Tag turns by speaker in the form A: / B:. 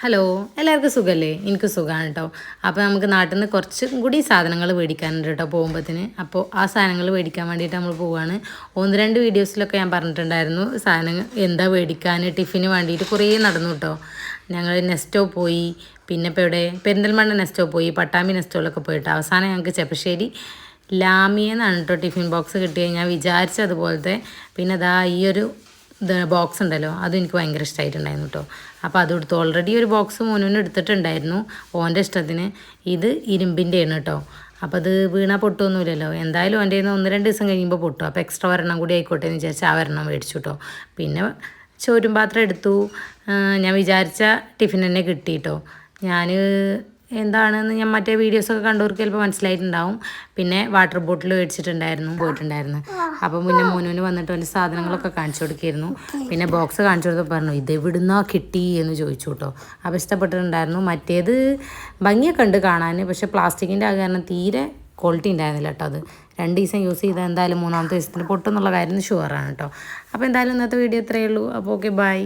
A: Hello എല്ലാവർക്കും സുഖമല്ലേ? എനിക്ക് സുഖമാണ് കേട്ടോ. അപ്പോൾ നമുക്ക് നാട്ടിൽ നിന്ന് കുറച്ചും കൂടി സാധനങ്ങൾ മേടിക്കാനുണ്ട് കേട്ടോ പോകുമ്പോഴത്തേന്. അപ്പോൾ ആ സാധനങ്ങൾ മേടിക്കാൻ വേണ്ടിയിട്ട് നമ്മൾ പോവുകയാണ്. 1-2 വീഡിയോസിലൊക്കെ ഞാൻ പറഞ്ഞിട്ടുണ്ടായിരുന്നു സാധനങ്ങൾ എന്താ മേടിക്കാൻ, ടിഫിന് വേണ്ടിയിട്ട് കുറേ നടന്നു കേട്ടോ. ഞങ്ങൾ നെസ്റ്റോ പോയി, പിന്നെ ഇപ്പോൾ ഇവിടെ പെരിന്തൽമണ്ണ നെസ്റ്റോ പോയി, പട്ടാമ്പി നെസ്റ്റോയിലൊക്കെ പോയിട്ട് അവസാനം ഞങ്ങൾക്ക് ചെപ്പശ്ശേരി ലാമിയെന്നാണ് കേട്ടോ ടിഫിൻ ബോക്സ് കിട്ടിയത്. ഞാൻ വിചാരിച്ചതുപോലത്തെ. പിന്നെ അതാ ഈ ഒരു ബോക്സ് ഉണ്ടല്ലോ, അതും എനിക്ക് ഭയങ്കര ഇഷ്ടമായിട്ടുണ്ടായിരുന്നു കേട്ടോ. അപ്പോൾ അത് എടുത്തു. ഓൾറെഡി ഒരു ബോക്സ് മോനുവിന് എടുത്തിട്ടുണ്ടായിരുന്നു ഓൻ്റെ ഇഷ്ടത്തിന്. ഇത് ഇരുമ്പിൻ്റെയാണ് കേട്ടോ. അപ്പോൾ അത് വീണാൽ പൊട്ടുമൊന്നുമില്ലല്ലോ. എന്തായാലും ഓൻ്റെ കയ്യിൽ നിന്ന് 1-2 ദിവസം കഴിയുമ്പോൾ പൊട്ടും. അപ്പോൾ എക്സ്ട്രാ ഒരെണ്ണം കൂടി ആയിക്കോട്ടെ എന്ന് വിചാരിച്ച് ആ ഒരെണ്ണം മേടിച്ചു കേട്ടോ. പിന്നെ ചോരും പാത്രം എടുത്തു. ഞാൻ വിചാരിച്ച ടിഫിൻ തന്നെ കിട്ടി കേട്ടോ. ഞാൻ എന്താണെന്ന് ഞാൻ മറ്റേ വീഡിയോസൊക്കെ കണ്ടവർക്ക് ചിലപ്പോൾ മനസ്സിലായിട്ടുണ്ടാവും. പിന്നെ വാട്ടർ ബോട്ടിൽ പോയിട്ടുണ്ടായിരുന്നു. അപ്പം പിന്നെ മോനുവിന് വന്നിട്ട് അവൻ്റെ സാധനങ്ങളൊക്കെ കാണിച്ചു കൊടുക്കായിരുന്നു. പിന്നെ ബോക്സ് കാണിച്ചു കൊടുത്തപ്പോൾ പറഞ്ഞു ഇത് എവിടുന്നാ കിട്ടി എന്ന് ചോദിച്ചു കേട്ടോ. അപ്പോൾ ഇഷ്ടപ്പെട്ടിട്ടുണ്ടായിരുന്നു. മറ്റേത് ഭംഗിയൊക്കെ ഉണ്ട് കാണാൻ, പക്ഷേ പ്ലാസ്റ്റിക്കിൻ്റെ ആ കാരണം തീരെ ക്വാളിറ്റി ഉണ്ടായിരുന്നില്ല കേട്ടോ. അത് 2 ദിവസം യൂസ് ചെയ്താൽ എന്തായാലും 3-ാമത്തെ ദിവസത്തിന് പൊട്ടുന്നുള്ള കാര്യം ഷുവറാണ് കേട്ടോ. അപ്പോൾ എന്തായാലും ഇന്നത്തെ വീഡിയോ ഇത്രയേ ഉള്ളൂ. അപ്പോൾ ഓക്കെ, ബൈ.